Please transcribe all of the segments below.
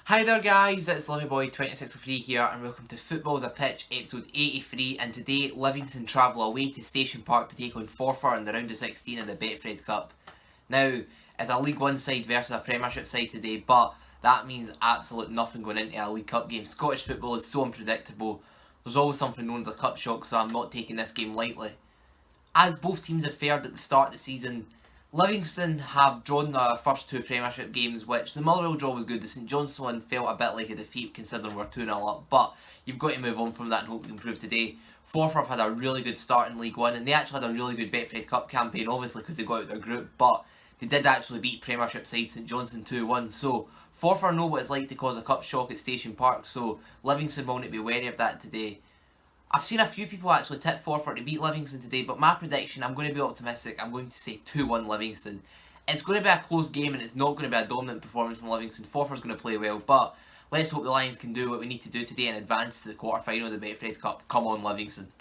Hi there guys, it's LivyBoy2603 here and welcome to Football's a Pitch episode 83, and today Livingston travel away to Station Park to take on Forfar in the round of 16 of the Betfred Cup. Now, it's a League 1 side versus a Premiership side today, but that means absolute nothing going into a League Cup game. Scottish football is so unpredictable. There's always something known as a cup shock, so I'm not taking this game lightly. As both teams have fared at the start of the season, Livingston have drawn their first two Premiership games, which the Motherwell draw was good. The St Johnstone one felt a bit like a defeat considering we're 2-0 up, but you've got to move on from that and hope to improve today. Forfar have had a really good start in League 1 and they actually had a really good Betfred Cup campaign, obviously because they got out their group, but they did actually beat Premiership side St Johnstone 2-1, so Forfar know what it's like to cause a cup shock at Station Park, so Livingston will need to be wary of that today. I've seen a few people actually tip Forfar to beat Livingston today, but my prediction, I'm going to be optimistic, I'm going to say 2-1 Livingston. It's going to be a close game and it's not going to be a dominant performance from Livingston. Forfar's going to play well, but let's hope the Lions can do what we need to do today and advance to the quarter-final of the Betfred Cup. Come on, Livingston.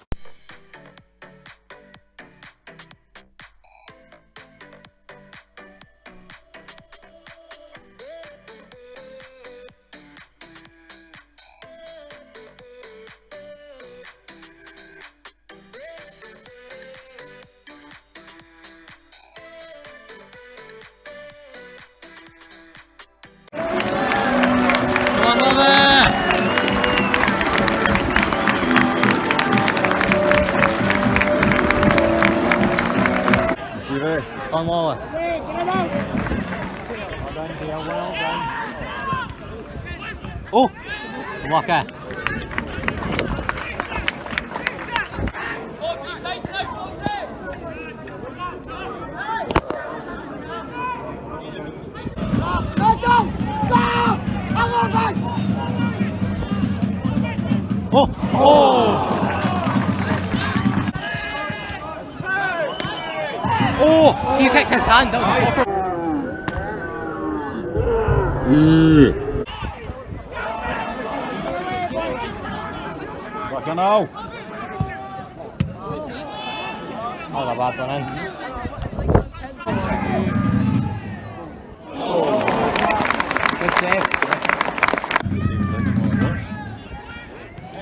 On Wallace. Oh, lucky. Oh, he kicked his hand. That was Fucking hell. Oh, the bad one in. Good save.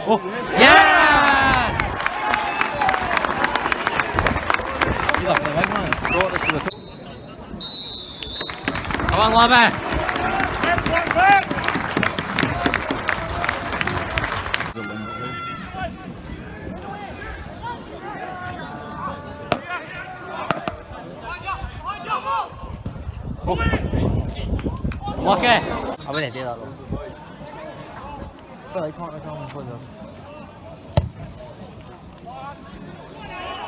Oh, yes! You left the big man. Brought this to the top. Come on, Livi! Oh. Lucky! I wouldn't do that though. Well, I can't play this.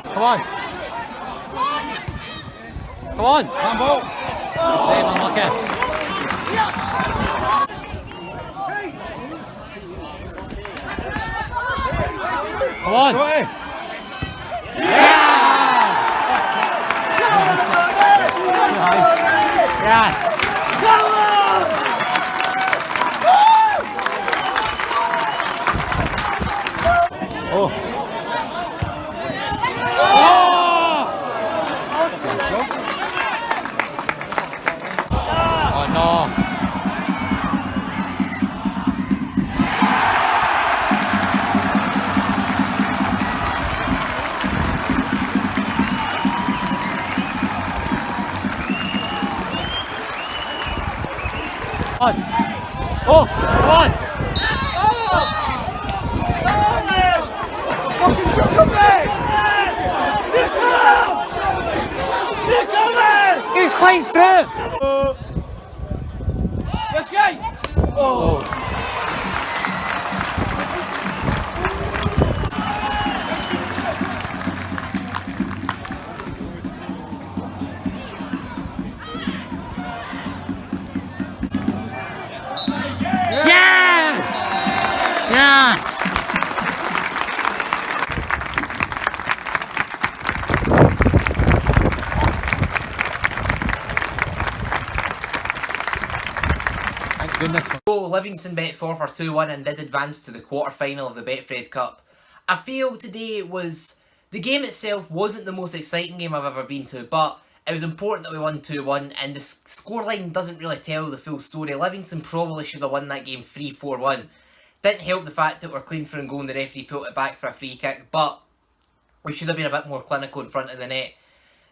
Come on! Come on! Ball! Good save, unlucky. Come on! Yeah! Yes! Oh! Oh no! On. Oh, come on! He's clean through! Oh. Yes! Yes! Thank goodness. So Livingston bet Forfar 2-1 and did advance to the quarter-final of the Betfred Cup. I feel today was... The game itself wasn't the most exciting game I've ever been to, but It was important that we won 2-1, and the scoreline doesn't really tell the full story. Livingston probably should have won that game 3-4-1. Didn't help the fact that we're clean for a goal and the referee put it back for a free kick, but we should have been a bit more clinical in front of the net.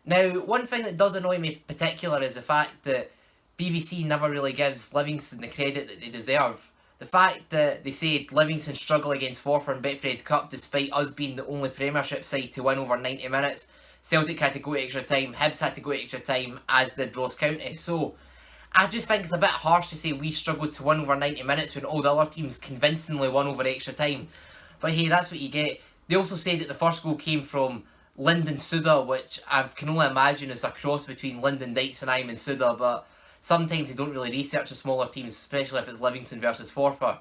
Now, one thing that does annoy me in particular is the fact that BBC never really gives Livingston the credit that they deserve. The fact that they said Livingston struggle against Forfar and Betfred Cup despite us being the only Premiership side to win over 90 minutes. Celtic had to go extra time, Hibs had to go extra time, as did Ross County. So, I just think it's a bit harsh to say we struggled to win over 90 minutes when all the other teams convincingly won over extra time. But hey, that's what you get. They also said that the first goal came from Lyndon Suda, which I can only imagine is a cross between Lyndon Dykes and Ayman Suda, but sometimes they don't really research the smaller teams, especially if it's Livingston versus Forfar.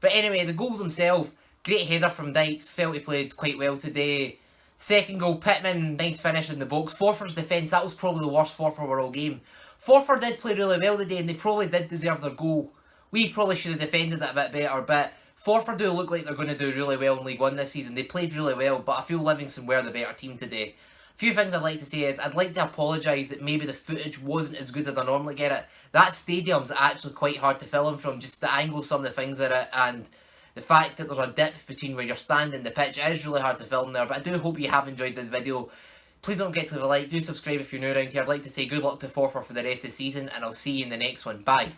But anyway, the goals themselves, great header from Dykes, felt he played quite well today. Second goal, Pittman, nice finish in the box. Forfar's defence, that was probably the worst Forfar were all game. Forfar did play really well today and they probably did deserve their goal. We probably should have defended it a bit better, but Forfar do look like they're going to do really well in League 1 this season. They played really well, but I feel Livingston were the better team today. A few things I'd like to say is, I'd like to apologise that maybe the footage wasn't as good as I normally get it. That stadium's actually quite hard to film from, just the angle, some of the things at it, and the fact that there's a dip between where you're standing and the pitch. It is really hard to film there, but I do hope you have enjoyed this video. Please don't forget to leave a like, do subscribe if you're new around here. I'd like to say good luck to Forfar for the rest of the season, and I'll see you in the next one. Bye.